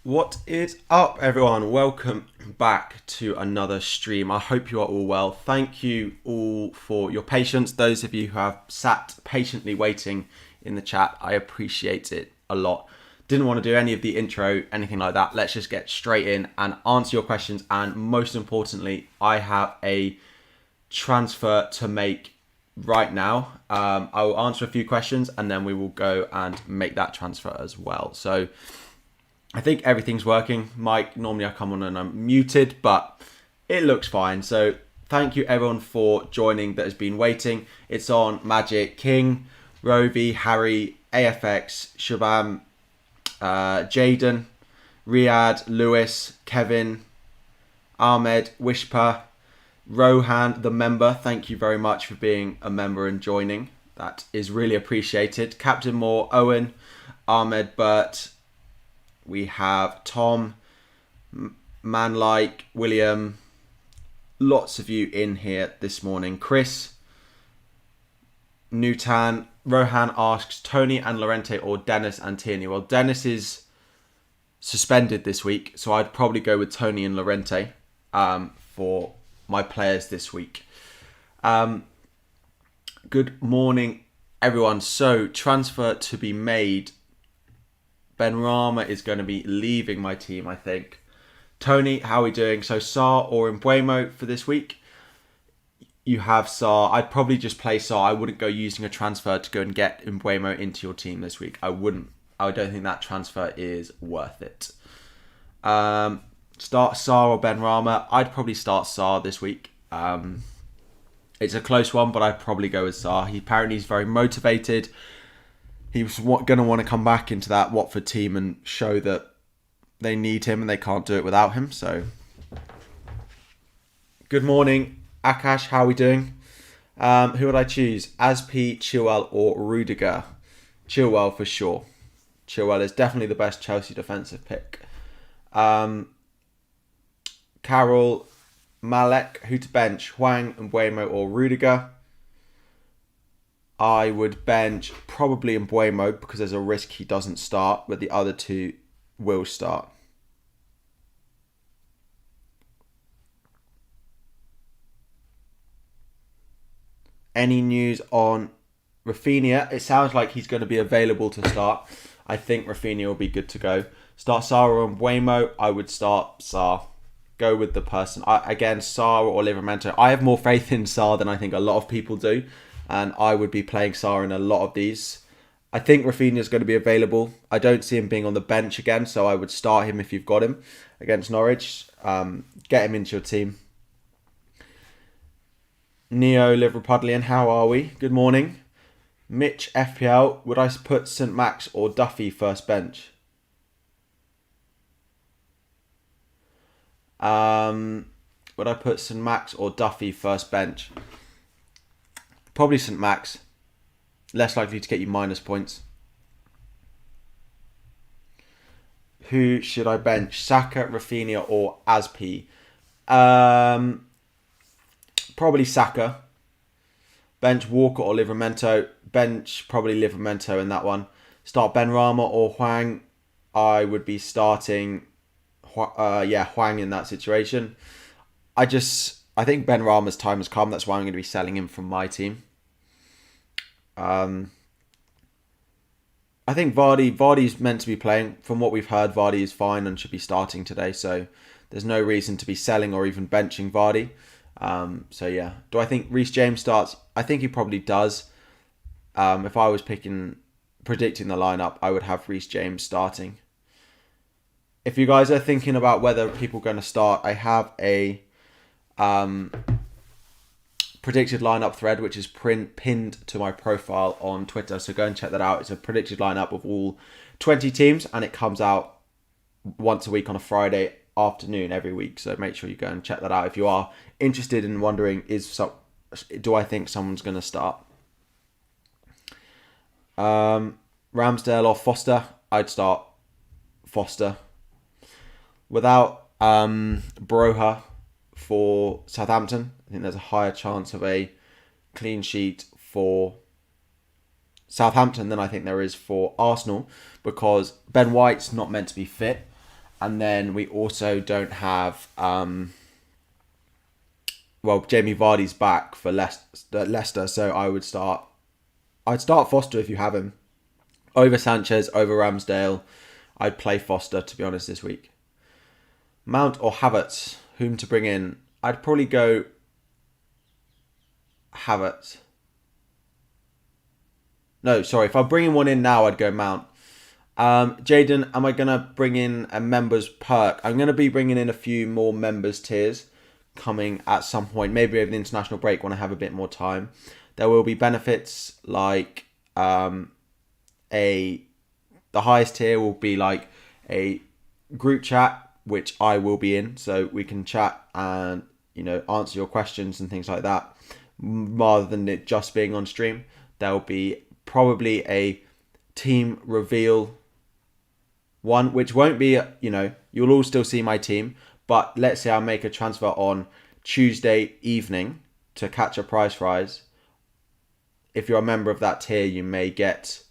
What is up, everyone? Welcome back to another stream. I hope you are all well. Thank you all for your patience. Those of you who have sat patiently waiting in the chat, I appreciate it a lot. Didn't want to do any of the intro, anything like that. Let's just get straight in and answer your questions. And most importantly, I have a transfer to make right now. I will answer a few questions and then we will go and make that transfer as well. So I think everything's working. Mike, normally I come on and I'm muted, but it looks fine. So thank you everyone for joining that has been waiting. It's on Magic, King, Rovi, Harry, AFX, Shabam, Jaden, Riyadh, Lewis, Kevin, Ahmed, Wishpa, Rohan, the member. Thank you very much for being a member and joining. That is really appreciated. Captain Moore, Owen, Ahmed, Bert. We have Tom, Manlike, William, lots of you in here this morning. Chris, Nutan, Rohan asks, Tony and Lorente or Dennis and Tierney? Well, Dennis is suspended this week, so I'd probably go with Tony and Lorente for my players this week. Good morning, everyone. So, transfer to be made. Benrahma is going to be leaving my team, I think. Tony, how are we doing? So Sarr or Mbeumo for this week? You have Sarr. I'd probably just play Sarr. I wouldn't go using a transfer to go and get Mbeumo into your team this week. I wouldn't. I don't think that transfer is worth it. Start Sarr or Benrahma? I'd probably start Sarr this week. It's a close one, but I'd probably go with Sarr. Apparently he's very motivated. He was going to want to come back into that Watford team and show that they need him and they can't do it without him. So, good morning, Akash. How are we doing? Who would I choose? Aspi, Chilwell, or Rudiger? Chilwell for sure. Chilwell is definitely the best Chelsea defensive pick. Carol, Malek, who to bench? Hwang, Mbeumo, or Rudiger? I would bench probably Mbeumo because there's a risk he doesn't start, but the other two will start. Any news on Rafinha? It sounds like he's going to be available to start. I think Rafinha will be good to go. Start Sarr or Mbeumo? I would start Sarr. Go with the person. Again, Sarr or Livramento. I have more faith in Sarr than I think a lot of people do. And I would be playing Sarr in a lot of these. I think Rafinha is going to be available. I don't see him being on the bench again, so I would start him if you've got him against Norwich. Get him into your team. Neo Liverpudlian, how are we? Good morning. Mitch FPL, would I put St Max or Duffy first bench? Would I put St Max or Duffy first bench? Probably St Max. Less likely to get you minus points. Who should I bench? Saka, Rafinha, or Aspi? Probably Saka. Bench Walker or Livramento. Bench probably Livramento in that one. Start Benrahma or Hwang. I would be starting Hwang in that situation. I think Benrahma's time has come. That's why I'm going to be selling him from my team. I think Vardy's meant to be playing. From what we've heard, Vardy is fine and should be starting today. So there's no reason to be selling or even benching Vardy. So yeah. Do I think Reece James starts? I think he probably does. If I was predicting the lineup, I would have Reece James starting. If you guys are thinking about whether people are going to start, I have a predicted lineup thread which is pinned to my profile on Twitter, so go and check that out. It's a predicted lineup of all 20 teams and it comes out once a week on a Friday afternoon every week, so make sure you go and check that out if you are interested in wondering do I think someone's going to start. Ramsdale or Foster? I'd start Foster. Without Broha for Southampton, I think there's a higher chance of a clean sheet for Southampton than I think there is for Arsenal, because Ben White's not meant to be fit And then we also don't have... Jamie Vardy's back for Leicester, so I'd start Foster if you have him. Over Sanchez, over Ramsdale. I'd play Foster, to be honest, this week. Mount or Havertz, whom to bring in? I'd probably go Havertz. No, sorry. If I'm bringing one in now, I'd go Mount. Jaden, am I going to bring in a members perk? I'm going to be bringing in a few more members tiers coming at some point, maybe over the international break when I have a bit more time. There will be benefits like the highest tier will be like a group chat, which I will be in, so we can chat and answer your questions and things like that, rather than it just being on stream. There will be probably a team reveal one, which won't be, you'll all still see my team, but let's say I make a transfer on Tuesday evening to catch a prize rise. If you're a member of that tier, you may get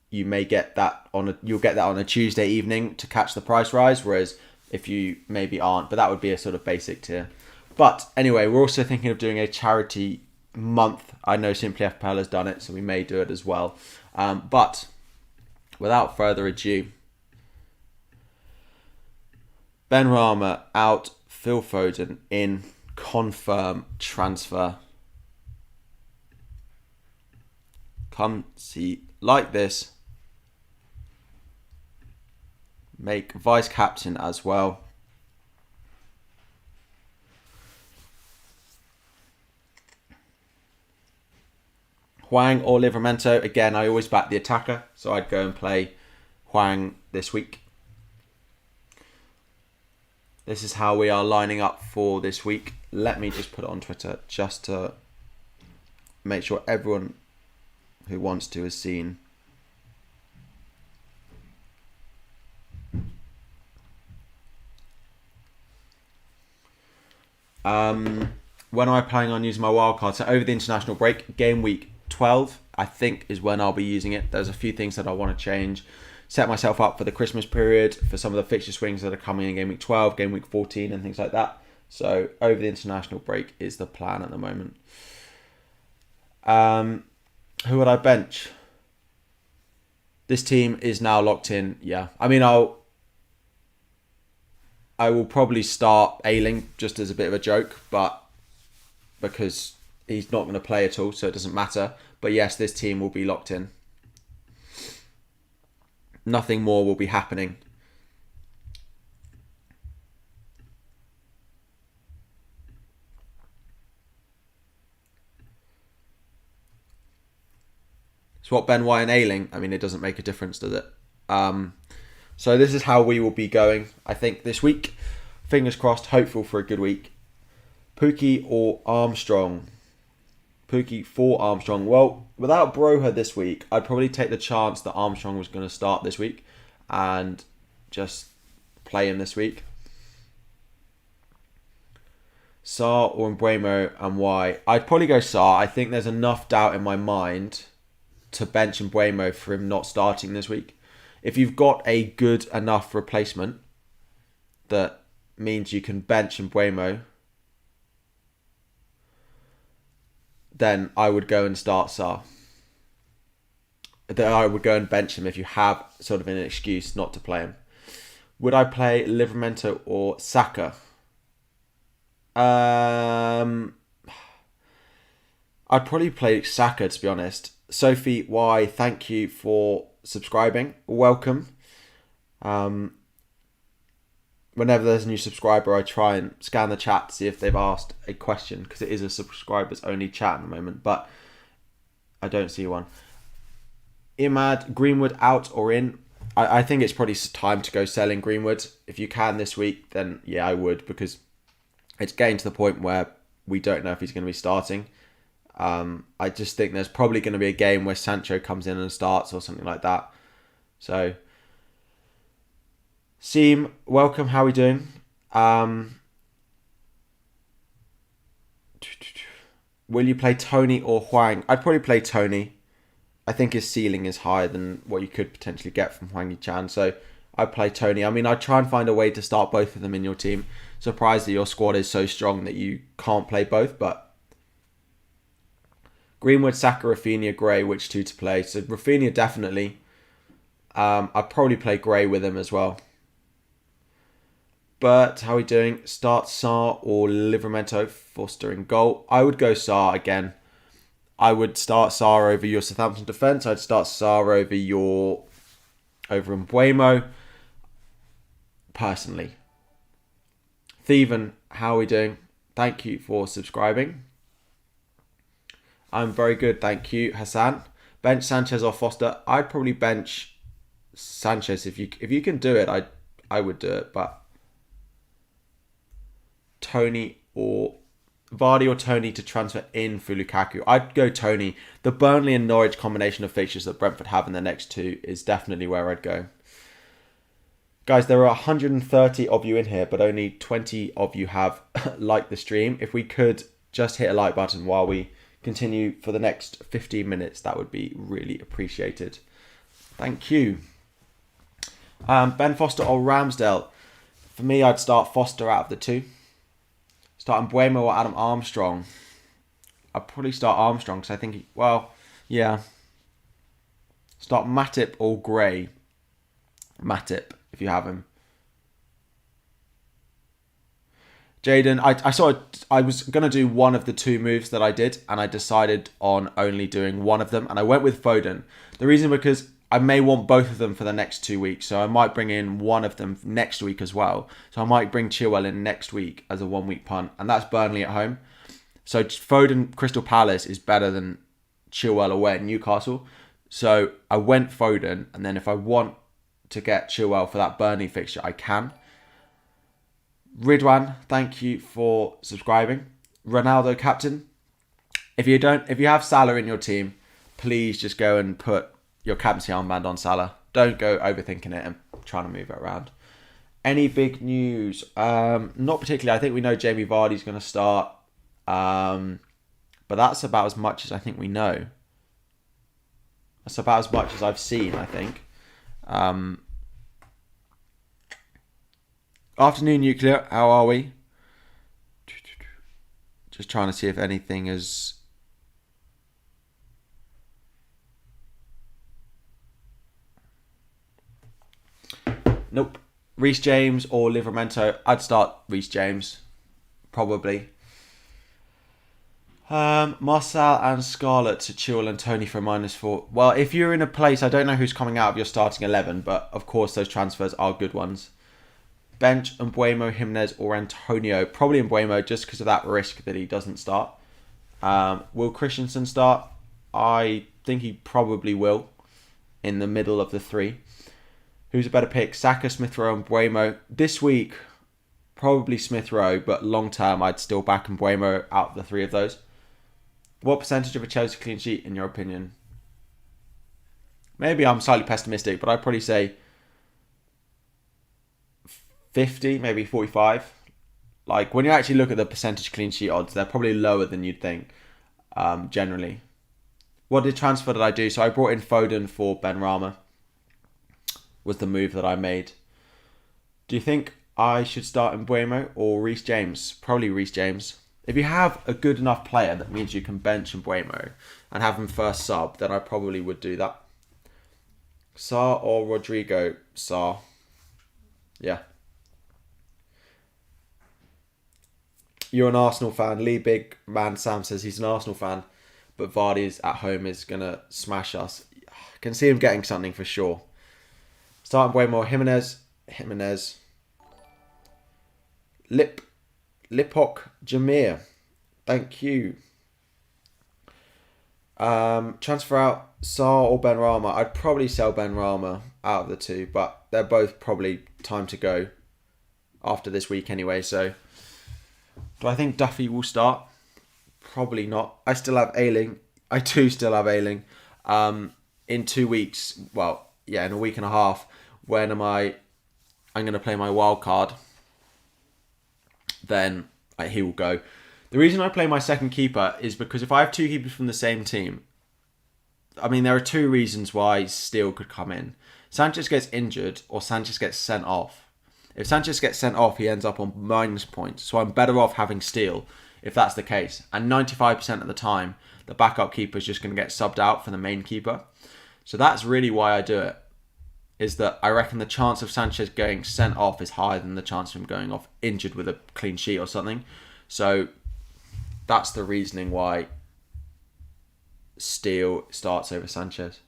that on a Tuesday evening to catch the price rise, whereas if you maybe aren't, but that would be a sort of basic tier. But anyway, we're also thinking of doing a charity month. I know Simply FPL has done it, so we may do it as well. But without further ado, Ben Rama out, Phil Foden in, confirm transfer. Come see like this. Make vice captain as well. Hwang or Livramento. Again, I always back the attacker, so I'd go and play Hwang this week. This is how we are lining up for this week. Let me just put it on Twitter just to make sure everyone who wants to has seen. When am I planning on using my wildcard? So over the international break, game week 12, I think, is when I'll be using it. There's a few things that I want to change. Set myself up for the Christmas period, for some of the fixture swings that are coming in game week 12, game week 14 and things like that. So over the international break is the plan at the moment. Who would I bench? This team is now locked in. Yeah, I mean, I will probably start Ayling just as a bit of a joke, but because he's not going to play at all, so it doesn't matter. But yes, this team will be locked in. Nothing more will be happening. Swap Ben White and Ayling. I mean, it doesn't make a difference, does it? So this is how we will be going, I think, this week. Fingers crossed, hopeful for a good week. Pookie or Armstrong? Pookie for Armstrong. Well, without Broha this week, I'd probably take the chance that Armstrong was going to start this week and just play him this week. Sarr or Mbeumo and why? I'd probably go Sarr. I think there's enough doubt in my mind to bench Mbeumo for him not starting this week. If you've got a good enough replacement that means you can bench Mbeumo, then I would go and start Sarr. Then I would go and bench him if you have sort of an excuse not to play him. Would I play Livramento or Saka? I'd probably play Saka, to be honest. Sophie Y, thank you for subscribing. Welcome. Whenever there's a new subscriber, I try and scan the chat to see if they've asked a question, because it is a subscribers only chat at the moment, but I don't see one. Imad, Greenwood out or in? I think it's probably time to go selling Greenwood. If you can this week, then yeah, I would, because it's getting to the point where we don't know if he's going to be starting. I just think there's probably going to be a game where Sancho comes in and starts or something like that. So, Seam, welcome. How are we doing? Will you play Tony or Hwang? I'd probably play Tony. I think his ceiling is higher than what you could potentially get from Hwang Yi-chan. So I'd play Tony. I mean, I'd try and find a way to start both of them in your team. Surprised that your squad is so strong that you can't play both, but Greenwood, Saka, Rafinha, Gray, which two to play? So Rafinha definitely. I'd probably play Gray with him as well. But how are we doing? Start Sarr or Livramento? Foster in goal. I would go Sarr again. I would start Sarr over your Southampton defence. I'd start Sarr over Mbuemo. Personally. Thieven, how are we doing? Thank you for subscribing. I'm very good, thank you, Hassan. Bench Sanchez or Foster? I'd probably bench Sanchez if you can do it. I would do it, but Tony or Vardy or Tony to transfer in for Lukaku. I'd go Tony. The Burnley and Norwich combination of fixtures that Brentford have in the next two is definitely where I'd go. Guys, there are 130 of you in here, but only 20 of you have liked the stream. If we could just hit a like button while we continue for the next 15 minutes, that would be really appreciated. Thank you. Ben Foster or Ramsdale? For me, I'd start Foster out of the two. Start Mbuemo or Adam Armstrong? I'd probably start Armstrong because I think, yeah. Start Matip or Gray? Matip, if you have him. Jaden, I was going to do one of the two moves that I did, and I decided on only doing one of them, and I went with Foden. The reason because I may want both of them for the next 2 weeks, so I might bring in one of them next week as well. So I might bring Chaël in next week as a 1 week punt, and that's Burnley at home. So Foden Crystal Palace is better than Chaël away at Newcastle. So I went Foden, and then if I want to get Chaël for that Burnley fixture, I can. Ridwan, thank you for subscribing. Ronaldo captain. If you have Salah in your team, please just go and put your captaincy armband on Salah. Don't go overthinking it and trying to move it around. Any big news? Not particularly. I think we know Jamie Vardy's going to start. But that's about as much as I think we know. That's about as much as I've seen, I think. Afternoon, Nuclear. How are we? Just trying to see if anything is... Nope. Reece James or Livramento? I'd start Reece James. Probably. Marcel and Scarlett to Chaël and Tony for -4. Well, if you're in a place... I don't know who's coming out of your starting 11, but of course those transfers are good ones. Bench Mbuemo, Jimenez or Antonio. Probably Mbuemo just because of that risk that he doesn't start. Will Christensen start? I think he probably will in the middle of the three. Who's a better pick? Saka, Smith Rowe and Mbuemo. This week, probably Smith Rowe, but long term I'd still back Mbuemo out of the three of those. What percentage of a Chelsea clean sheet in your opinion? Maybe I'm slightly pessimistic, but I'd probably say 50, maybe 45. Like, when you actually look at the percentage clean sheet odds, they're probably lower than you'd think, generally. What transfer did I do? So I brought in Foden for Benrahma. Was the move that I made. Do you think I should start Mbuemo or Reece James? Probably Reece James. If you have a good enough player that means you can bench Mbuemo and have him first sub, then I probably would do that. Sarr or Rodrigo? Sarr. Yeah. You're an Arsenal fan. Lee Big Man Sam says he's an Arsenal fan, but Vardy's at home is going to smash us. I can see him getting something for sure. Start Mbuemo or Jimenez. Lipok Jameer. Thank you. Transfer out Sarr or Benrahma. I'd probably sell Benrahma out of the two, but they're both probably time to go after this week anyway, so... Do I think Duffy will start? Probably not. I still have Ayling. I do still have Ayling. In 2 weeks, well, yeah, in a week and a half, when I'm going to play my wild card, then he will go. The reason I play my second keeper is because if I have two keepers from the same team, I mean, there are two reasons why Steele could come in. Sanchez gets injured or Sanchez gets sent off. If Sanchez gets sent off, he ends up on minus points. So I'm better off having Steele if that's the case. And 95% of the time, the backup keeper is just going to get subbed out for the main keeper. So that's really why I do it. Is that I reckon the chance of Sanchez getting sent off is higher than the chance of him going off injured with a clean sheet or something. So that's the reasoning why Steele starts over Sanchez.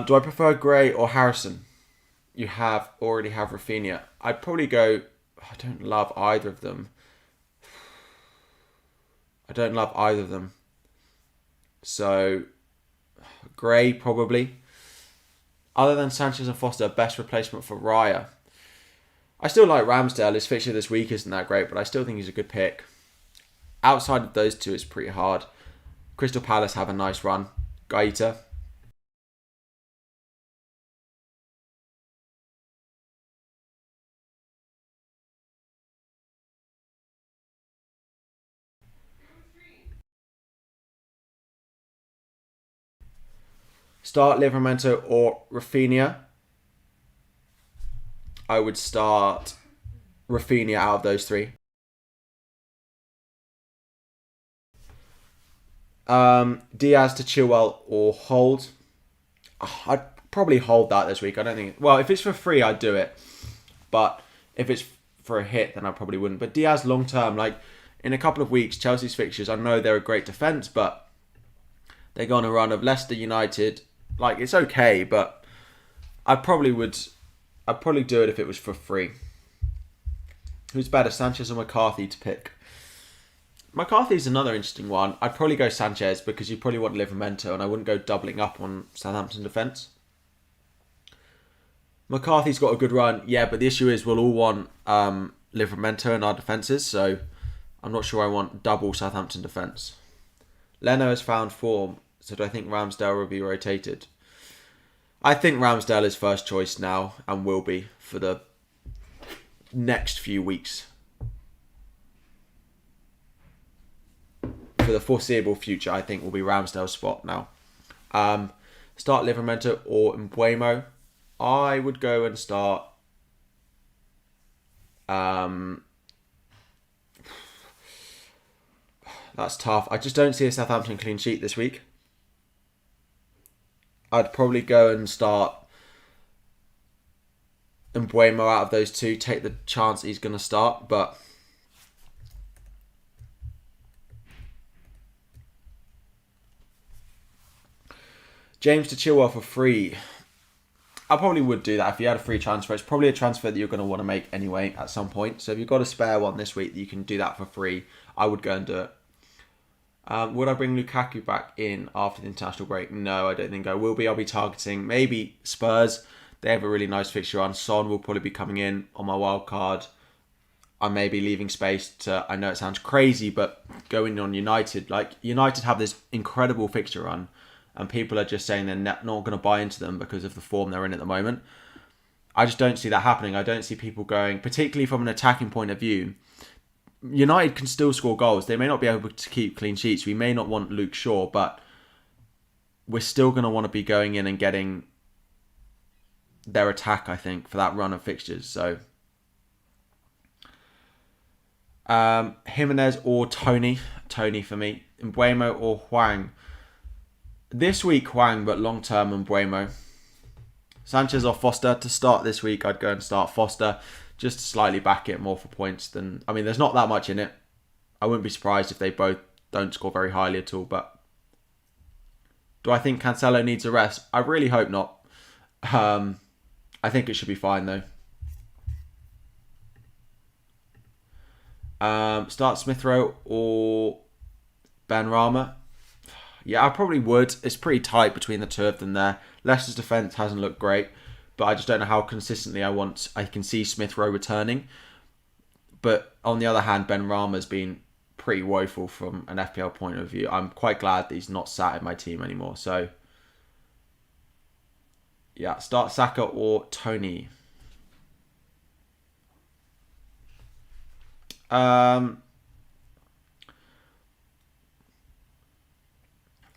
Do I prefer Gray or Harrison? You already have Rafinha. I'd probably go. I don't love either of them. So Gray probably. Other than Sanchez and Foster, best replacement for Raya. I still like Ramsdale. His fixture this week isn't that great, but I still think he's a good pick. Outside of those two, it's pretty hard. Crystal Palace have a nice run. Gaeta. Start Livramento or Rafinha. I would start Rafinha out of those three. Diaz to Chilwell or hold. I'd probably hold that this week. I don't think. Well, if it's for free, I'd do it. But if it's for a hit, then I probably wouldn't. But Diaz long term, like in a couple of weeks, Chelsea's fixtures, I know they're a great defence, but they go on a run of Leicester United. Like, it's okay, but I'd probably do it if it was for free. Who's better, Sanchez or McCarthy to pick? McCarthy's another interesting one. I'd probably go Sanchez because you probably want Livramento, and I wouldn't go doubling up on Southampton defence. McCarthy's got a good run, yeah, but the issue is we'll all want Livramento in our defences, so I'm not sure I want double Southampton defence. Leno has found form, so do I think Ramsdale will be rotated? I think Ramsdale is first choice now and will be for the next few weeks. For the foreseeable future, I think will be Ramsdale's spot now. Start Livramento or Mbuemo. I would go and start that's tough. I just don't see a Southampton clean sheet this week. I'd probably go and start Mbuemo out of those two, take the chance he's going to start, but James to Chilwell for free. I probably would do that if you had a free transfer. It's probably a transfer that you're going to want to make anyway at some point. So if you've got a spare one this week that you can do that for free, I would go and do it. Would I bring Lukaku back in after the international break? No, I don't think I will be. I'll be targeting maybe Spurs. They have a really nice fixture on. Son will probably be coming in on my wild card. I may be leaving space to, I know it sounds crazy, but going on United. Like, United have this incredible fixture run, and people are just saying they're not going to buy into them because of the form they're in at the moment. I just don't see that happening. I don't see people going, particularly from an attacking point of view. United can still score goals. They may not be able to keep clean sheets. We may not want Luke Shaw, but we're still going to want to be going in and getting their attack, I think, for that run of fixtures. So, Jimenez or Tony. Tony for me. Mbuemo or Hwang. This week, Hwang, but long term, Mbuemo. Sanchez or Foster. To start this week, I'd go and start Foster. Just to slightly back it more for points than... I mean, there's not that much in it. I wouldn't be surprised if they both don't score very highly at all, but... Do I think Cancelo needs a rest? I really hope not. I think it should be fine, though. Start Smith Rowe or Benrahma. Yeah, I probably would. It's pretty tight between the two of them there. Leicester's defence hasn't looked great, but I just don't know how consistently I can see Smith Rowe returning. But on the other hand, Benrahma's been pretty woeful from an FPL point of view. I'm quite glad that he's not sat in my team anymore. So, yeah, start Saka or Tony. I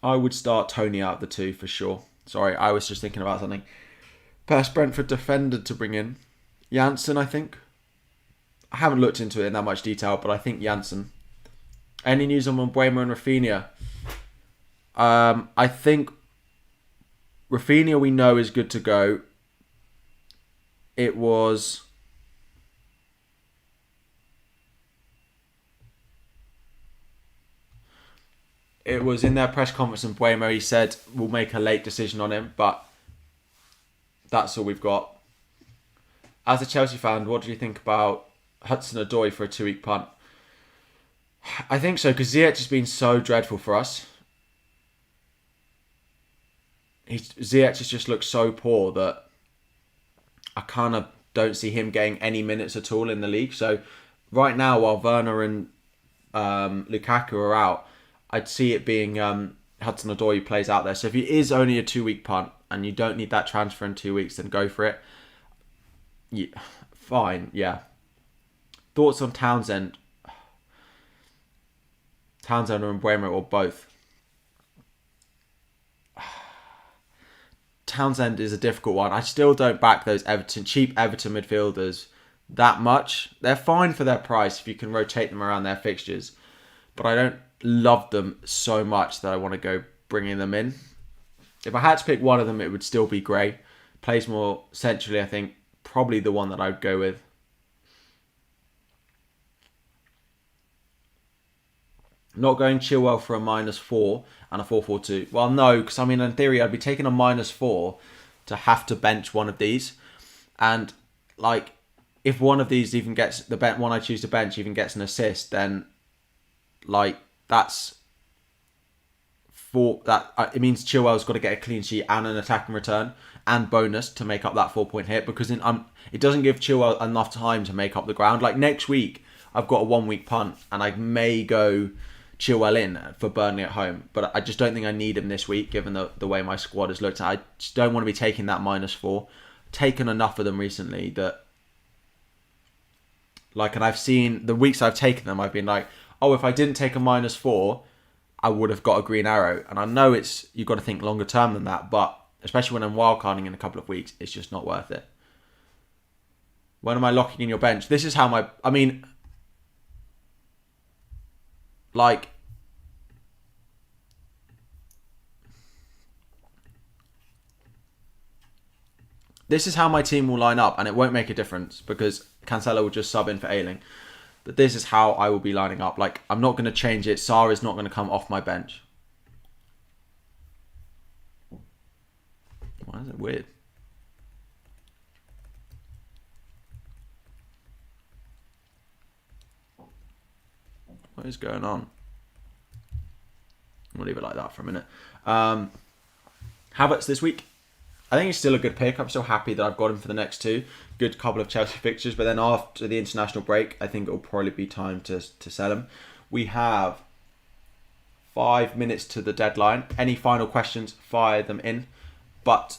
would start Tony out of the two for sure. Sorry, I was just thinking about something. Best Brentford defender to bring in. Janssen, I think. I haven't looked into it in that much detail, but I think Janssen. Any news on Mbeumo and Rafinha? I think Rafinha we know is good to go. It was in their press conference in Mbeumo. He said we'll make a late decision on him, but that's all we've got. As a Chelsea fan, what do you think about Hudson-Odoi for a 2-week punt? I think so, because Ziyech has been so dreadful for us. Ziyech has just looked so poor that I kind of don't see him getting any minutes at all in the league. So right now, while Werner and Lukaku are out, I'd see it being Hudson-Odoi who plays out there. So if it is only a 2-week punt and you don't need that transfer in 2 weeks, then go for it. Yeah, fine, yeah. Thoughts on Townsend? Townsend or Mbeumo or both? Townsend is a difficult one. I still don't back those cheap Everton midfielders that much. They're fine for their price if you can rotate them around their fixtures. But I don't love them so much that I want to go bringing them in. If I had to pick one of them, it would still be Gray. Plays more centrally, I think. Probably the one that I would go with. Not going Chilwell for a -4 and a 4-4-2. Well, no, because I mean, in theory, I'd be taking a -4 to have to bench one of these. And, like, if one of these even gets, the one I choose to bench even gets an assist, then, like, that's it means Chilwell's got to get a clean sheet and an attacking return and bonus to make up that 4-point hit, because it doesn't give Chilwell enough time to make up the ground. Like, next week, I've got a 1-week punt and I may go Chilwell in for Burnley at home, but I just don't think I need him this week given the way my squad has looked. I just don't want to be taking that -4. Taken enough of them recently that, like, and I've seen the weeks I've taken them, I've been like, oh, if I didn't take a -4, I would have got a green arrow. And I know you've got to think longer term than that, but especially when I'm wildcarding in a couple of weeks, it's just not worth it. When am I locking in your bench? This is how this is how my team will line up, and it won't make a difference because Cancelo will just sub in for Ayling. But this is how I will be lining up. Like, I'm not going to change it. Sarr is not going to come off my bench. Why is it weird? What is going on? We'll leave it like that for a minute. Havertz this week. I think he's still a good pick. I'm still happy that I've got him for the next two. Good couple of Chelsea fixtures. But then after the international break, I think it will probably be time to sell him. We have 5 minutes to the deadline. Any final questions, fire them in. But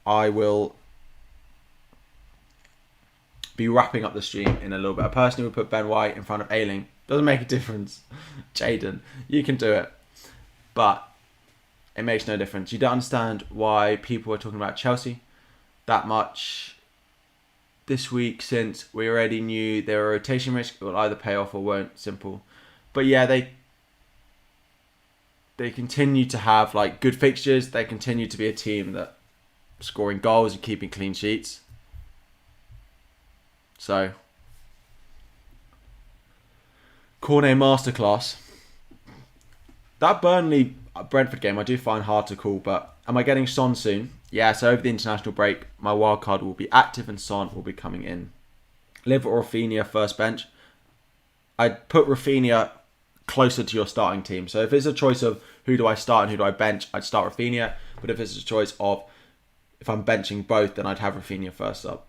I will be wrapping up the stream in a little bit. I personally would put Ben White in front of Ayling. Doesn't make a difference. Jaden, you can do it. But it makes no difference. You don't understand why people are talking about Chelsea that much this week, since we already knew there were rotation risks. It will either pay off or won't. Simple. But yeah, they continue to have like good fixtures. They continue to be a team that scoring goals and keeping clean sheets. So, Cornet masterclass. That Burnley Brentford game I do find hard to call, but am I getting Son soon? Yeah, so over the international break, my wildcard will be active and Son will be coming in. Liv or Rafinha first bench. I'd put Rafinha closer to your starting team. So if it's a choice of who do I start and who do I bench, I'd start Rafinha. But if it's a choice of if I'm benching both, then I'd have Rafinha first up.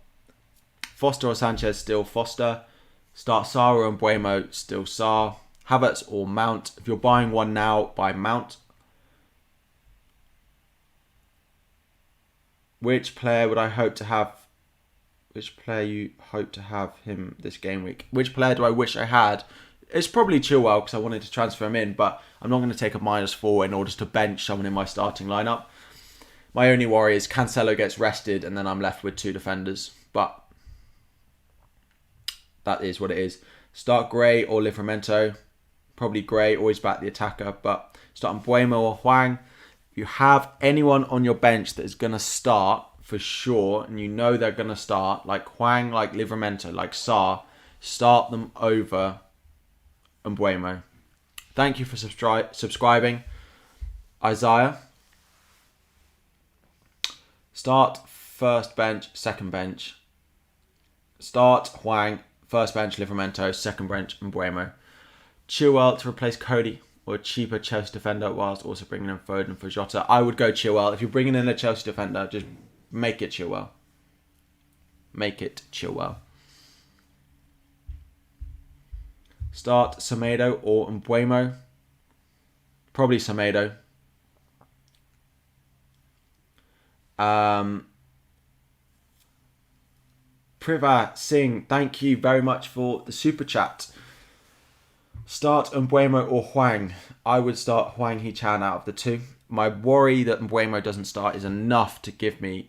Foster or Sanchez, still Foster. Start Sarr and Mbeumo, still Sarr. Havertz or Mount. If you're buying one now, buy Mount. Which player would I hope to have? Which player you hope to have him this game week? Which player do I wish I had? It's probably Chilwell because I wanted to transfer him in, but I'm not going to take a -4 in order to bench someone in my starting lineup. My only worry is Cancelo gets rested and then I'm left with 2 defenders. But that is what it is. Start Gray or Livramento. Probably Gray, always back the attacker. But start Mbeumo or Hwang. If you have anyone on your bench that is going to start for sure, and you know they're going to start, like Hwang, like Livramento, like Sarr, start them over Mbeumo. Thank you for subscribing. Isaiah. Start first bench, second bench. Start Hwang, first bench Livramento, second bench Mbeumo. Chilwell to replace Cody, or a cheaper Chelsea defender, whilst also bringing in Foden for Jota. I would go Chilwell. If you're bringing in a Chelsea defender, just make it Chilwell. Make it Chilwell. Start Semedo or Mbeumo. Probably Semedo. Priva Singh, thank you very much for the super chat. Start Mbeumo or Hwang. I would start Hwang Hee-chan out of the 2. My worry that Mbeumo doesn't start is enough to give me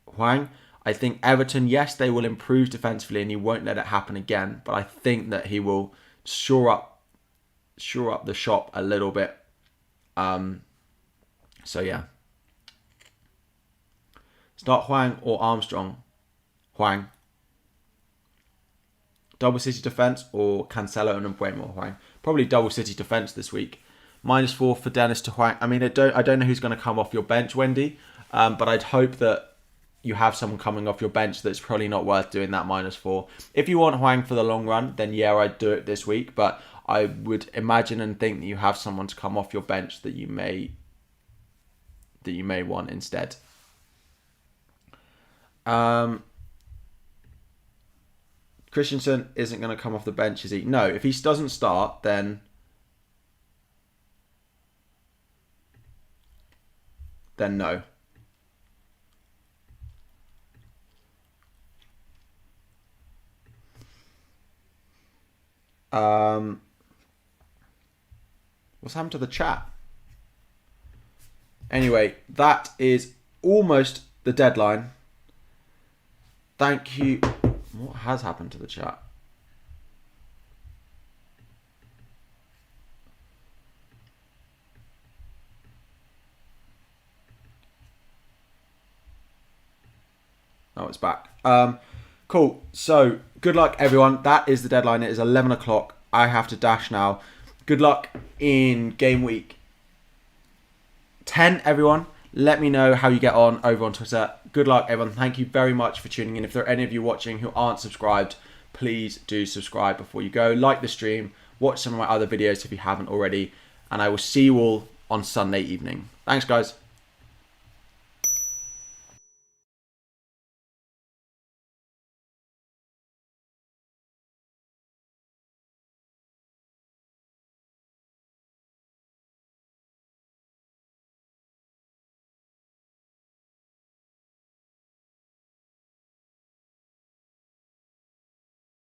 Hwang. I think Everton, yes, they will improve defensively and he won't let it happen again. But I think that he will shore up the shop a little bit. So yeah. Start Hwang or Armstrong. Hwang. Double City defence or Cancelo and Mbeumo or Hwang. Probably double City defence this week. -4 for Dennis to Hwang. I mean, I don't know who's going to come off your bench, Wendy. But I'd hope that you have someone coming off your bench that's probably not worth doing that -4. If you want Hwang for the long run, then yeah, I'd do it this week. But I would imagine and think that you have someone to come off your bench that you may want instead. Christensen isn't going to come off the bench, is he? No, if he doesn't start, then no. What's happened to the chat? Anyway, that is almost the deadline. Thank you. What has happened to the chat? Oh, it's back. Cool. So, good luck, everyone. That is the deadline. It is 11 o'clock. I have to dash now. Good luck in game week 10, everyone. Let me know how you get on over on Twitter. Good luck, everyone. Thank you very much for tuning in. If there are any of you watching who aren't subscribed, please do subscribe before you go. Like the stream. Watch some of my other videos if you haven't already. And I will see you all on Sunday evening. Thanks, guys.